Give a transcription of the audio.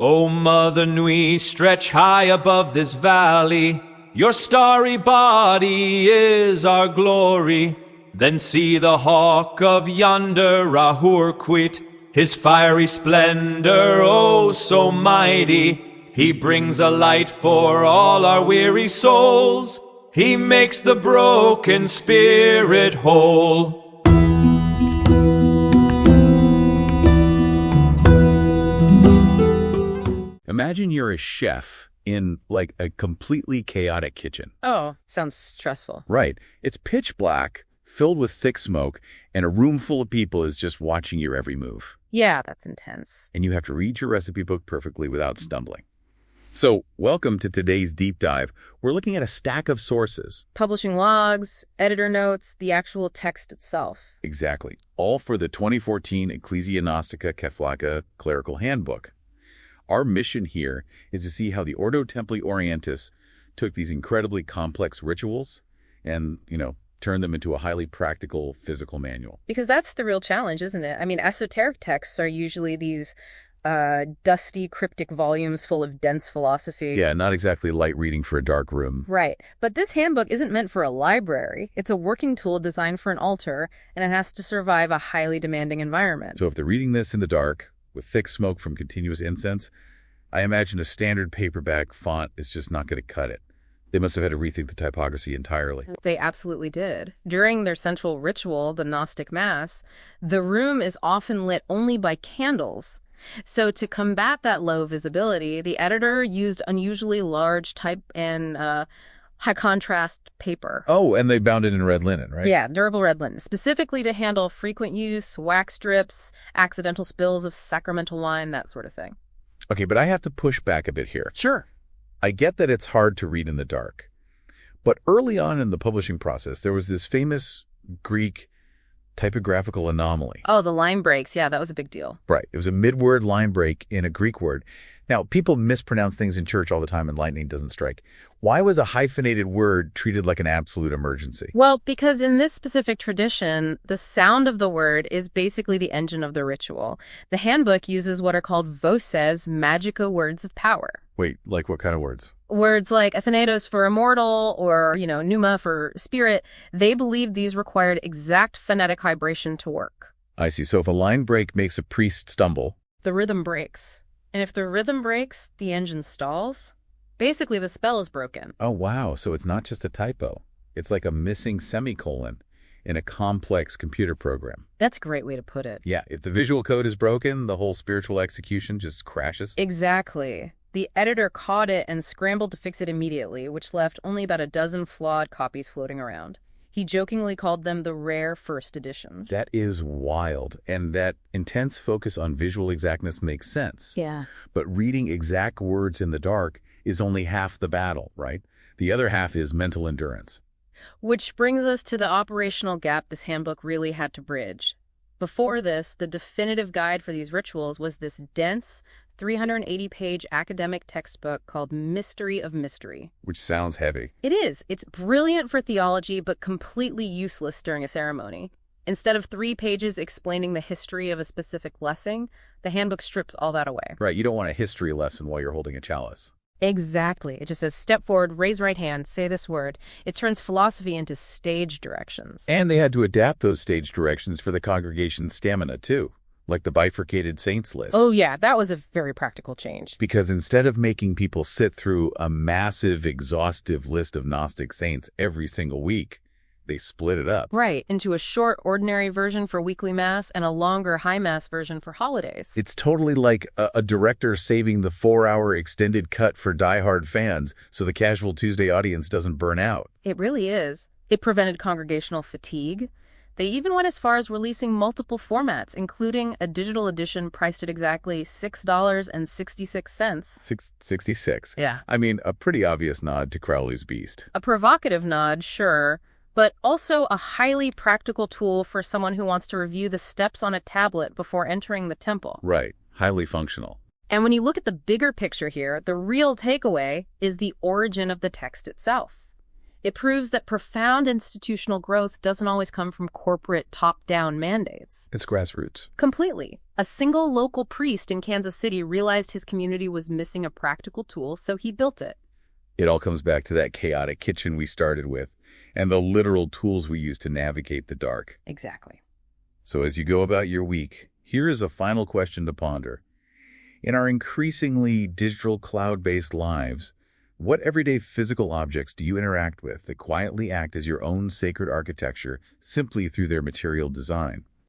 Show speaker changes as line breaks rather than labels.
O Mother Nui, stretch high above this valley. Your starry body is our glory. Then see the hawk of yonder Rahur quit, his fiery splendor, oh so mighty. He brings a light for all our weary souls. He makes the broken spirit whole.
Imagine you're a chef in like a completely chaotic kitchen.
Oh, sounds stressful.
Right. It's pitch black, filled with thick smoke, and a room full of people is just watching your every move.
Yeah, that's intense.
And you have to read your recipe book perfectly without stumbling. So, welcome to today's deep dive. We're looking at a stack of sources.
Publishing logs, editor notes, the actual text itself.
Exactly. All for the 2014 Ecclesia Gnostica Catholica Clerical Handbook. Our mission here is to see how the Ordo Templi Orientis took these incredibly complex rituals and, turned them into a highly practical physical manual.
Because that's the real challenge, isn't it? I mean, esoteric texts are usually these dusty, cryptic volumes full of dense philosophy.
Yeah, not exactly light reading for a dark room.
Right. But this handbook isn't meant for a library. It's a working tool designed for an altar, and it has to survive a highly demanding environment.
So if they're reading this in the dark, with thick smoke from continuous incense, I imagine a standard paperback font is just not going to cut it. They must have had to rethink the typography entirely.
They absolutely did. During their central ritual, the Gnostic Mass, the room is often lit only by candles. So to combat that low visibility, the editor used unusually large type and high contrast paper.
Oh, and they bound it in red linen, right?
Yeah, durable red linen, specifically to handle frequent use, wax strips, accidental spills of sacramental wine, that sort of thing.
Okay, but I have to push back a bit here.
Sure.
I get that it's hard to read in the dark. But early on in the publishing process, there was this famous Greek typographical anomaly.
Oh, the line breaks. Yeah, that was a big deal.
Right. It was a mid-word line break in a Greek word. Now, people mispronounce things in church all the time and lightning doesn't strike. Why was a hyphenated word treated like an absolute emergency?
Well, because in this specific tradition, the sound of the word is basically the engine of the ritual. The handbook uses what are called voces, magica words of power.
Wait, like what kind of words?
Words like athenatos for immortal or, pneuma for spirit. They believed these required exact phonetic vibration to work.
I see. So if a line break makes a priest stumble,
the rhythm breaks. And if the rhythm breaks, the engine stalls. Basically, the spell is broken.
Oh, wow. So it's not just a typo. It's like a missing semicolon in a complex computer program.
That's a great way to put it.
Yeah. If the visual code is broken, the whole spiritual execution just crashes.
Exactly. The editor caught it and scrambled to fix it immediately, which left only about a dozen flawed copies floating around. He jokingly called them the rare first editions.
That is wild. And that intense focus on visual exactness makes sense.
Yeah.
But reading exact words in the dark is only half the battle, right? The other half is mental endurance.
Which brings us to the operational gap this handbook really had to bridge. Before this, the definitive guide for these rituals was this dense, 380-page academic textbook called Mystery of Mystery.
Which sounds heavy.
It is. It's brilliant for theology, but completely useless during a ceremony. Instead of 3 pages explaining the history of a specific blessing, the handbook strips all that away.
Right, you don't want a history lesson while you're holding a chalice.
Exactly. It just says, step forward, raise right hand, say this word. It turns philosophy into stage directions.
And they had to adapt those stage directions for the congregation's stamina, too. Like the bifurcated saints list.
Oh, yeah, that was a very practical change.
Because instead of making people sit through a massive, exhaustive list of Gnostic saints every single week, they split it up.
Right, into a short, ordinary version for weekly Mass and a longer High Mass version for holidays.
It's totally like a director saving the 4-hour extended cut for diehard fans so the casual Tuesday audience doesn't burn out.
It really is. It prevented congregational fatigue. They even went as far as releasing multiple formats, including a digital edition priced at exactly $6.66.
66.
Yeah.
I mean, a pretty obvious nod to Crowley's Beast.
A provocative nod, sure, but also a highly practical tool for someone who wants to review the steps on a tablet before entering the temple.
Right. Highly functional.
And when you look at the bigger picture here, the real takeaway is the origin of the text itself. It proves that profound institutional growth doesn't always come from corporate top-down mandates.
It's grassroots.
Completely. A single local priest in Kansas City realized his community was missing a practical tool, so he built it.
It all comes back to that chaotic kitchen we started with and the literal tools we use to navigate the dark.
Exactly.
So as you go about your week, here is a final question to ponder. In our increasingly digital cloud-based lives, what everyday physical objects do you interact with that quietly act as your own sacred architecture simply through their material design?